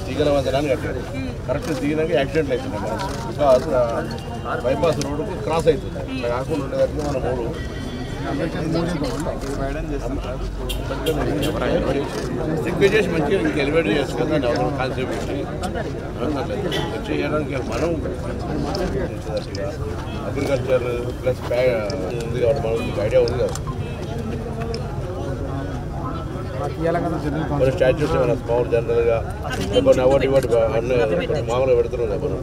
దిగల వందరాన్ని కట్టారు correct దిగినాక accident అవుతుంది because bypass రోడ్డుకు క్రాస్ అవుతుంది అట్లా కాకుండా ఉండేదానికి మన మూడు రిక్వెస్ట్ చేసి మంచిగా ఇంక ఎలివేట్ చేసుకుందాం కాన్సెప్ట్ చేయడానికి మనం అగ్రికల్చర్ ప్లస్ ఉంది కాబట్టి మనకు ఐడియా ఉంది కదా కొన్ని స్టాచ్యూస్ ఏమైనా స్మాల్ జనరల్గా కొన్ని అవార్డు ఇవాటి అన్నీ మామూలుగా పెడుతున్నాం కదా మనం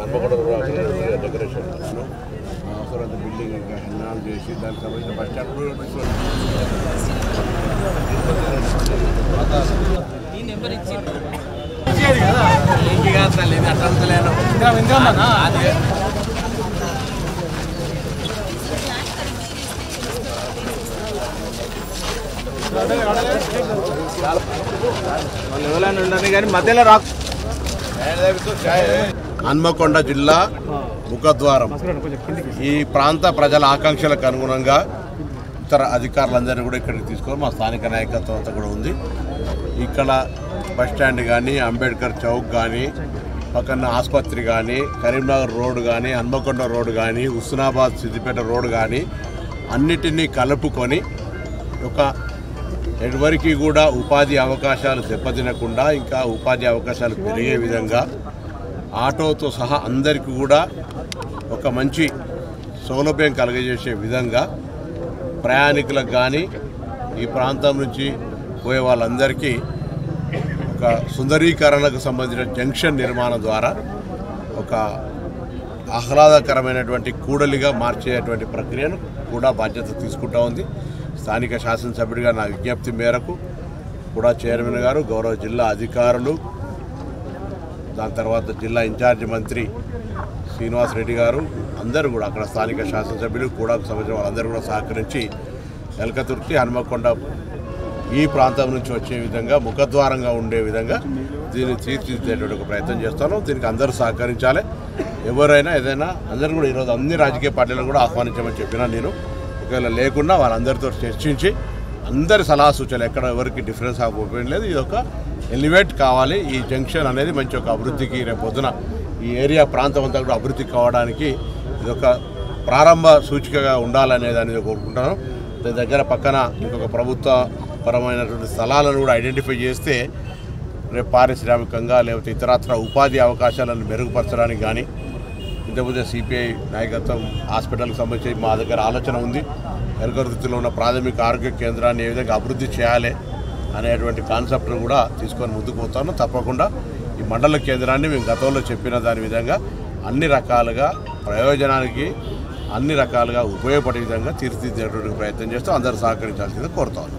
హన్మకొండ డెకరేషన్ అవసరం బిల్డింగ్ ఎన్నాళ్ళు చేసి దానికి సంబంధించిన బస్ స్టాండ్ హన్మకొండ జిల్లా ముఖద్వారం ఈ ప్రాంత ప్రజల ఆకాంక్షలకు అనుగుణంగా ఇతర అధికారులందరినీ కూడా ఇక్కడికి తీసుకొని మా స్థానిక నాయకత్వం అంతా కూడా ఉంది. ఇక్కడ బస్టాండ్ కానీ అంబేద్కర్ చౌక్ కానీ పక్కన ఆసుపత్రి కానీ కరీంనగర్ రోడ్ కానీ హన్మకొండ రోడ్ కానీ హుస్నాబాద్ సిద్దిపేట రోడ్ కానీ అన్నిటినీ కలుపుకొని ఒక ఎవరికి కూడా ఉపాధి అవకాశాలు దెబ్బతినకుండా ఇంకా ఉపాధి అవకాశాలు పెరిగే విధంగా ఆటోతో సహా అందరికీ కూడా ఒక మంచి సౌలభ్యం కలుగజేసే విధంగా ప్రయాణికులకు కానీ ఈ ప్రాంతం నుంచి పోయే వాళ్ళందరికీ ఒక సుందరీకరణకు సంబంధించిన జంక్షన్ నిర్మాణం ద్వారా ఒక ఆహ్లాదకరమైనటువంటి కూడలిగా మార్చేటువంటి ప్రక్రియను కూడా బాధ్యత తీసుకుంటూ ఉంది. స్థానిక శాసనసభ్యుడిగా నా విజ్ఞప్తి మేరకు కూడా చైర్మన్ గారు, గౌరవ జిల్లా అధికారులు, దాని తర్వాత జిల్లా ఇన్ఛార్జి మంత్రి శ్రీనివాస్ రెడ్డి గారు అందరూ కూడా అక్కడ స్థానిక శాసనసభ్యులు కూడా సంబంధించిన వాళ్ళందరూ కూడా సహకరించి ఎలకతుర్తి హన్మకొండ ఈ ప్రాంతం నుంచి వచ్చే విధంగా ముఖద్వారంగా ఉండే విధంగా దీన్ని తీర్చిదిద్దేటువంటి ఒక ప్రయత్నం చేస్తాను. దీనికి అందరూ సహకరించాలి. ఎవరైనా ఏదైనా అందరూ కూడా ఈరోజు అన్ని రాజకీయ పార్టీలను కూడా ఆహ్వానించమని చెప్పినా నేను ఒకవేళ లేకుండా వాళ్ళందరితో చర్చించి అందరి సలహా సూచనలు ఎక్కడ ఎవరికి డిఫరెన్స్ ఆఫ్ ఒపీనియన్ లేదు. ఇది ఒక ఎలివేట్ కావాలి. ఈ జంక్షన్ అనేది మంచి ఒక అభివృద్ధికి రేపు పొద్దున ఈ ఏరియా ప్రాంతం అంతా కూడా అభివృద్ధి కావడానికి ఇది ఒక ప్రారంభ సూచికగా ఉండాలనేది అనేది కోరుకుంటాను. దాని దగ్గర పక్కన ఇంకొక ప్రభుత్వ పరమైనటువంటి స్థలాలను కూడా ఐడెంటిఫై చేస్తే రేపు పారిశ్రామికంగా లేకపోతే ఇతరత్ర ఉపాధి అవకాశాలను మెరుగుపరచడానికి కానీ ఇంతకుముందే సిపిఐ నాయకత్వం హాస్పిటల్కి సంబంధించి మా దగ్గర ఆలోచన ఉంది. ఎలకతుర్తిలో ఉన్న ప్రాథమిక ఆరోగ్య కేంద్రాన్ని ఏ విధంగా అభివృద్ధి చేయాలి అనేటువంటి కాన్సెప్ట్ను కూడా తీసుకొని ముందుకు పోతాను. తప్పకుండా ఈ మండల కేంద్రాన్ని మేము గతంలో చెప్పిన దాని విధంగా అన్ని రకాలుగా ప్రయోజనానికి అన్ని రకాలుగా ఉపయోగపడే విధంగా తీర్చిదిద్దేటువంటి ప్రయత్నం చేస్తూ అందరూ సహకరించాల్సిందిగా కోరుతాను.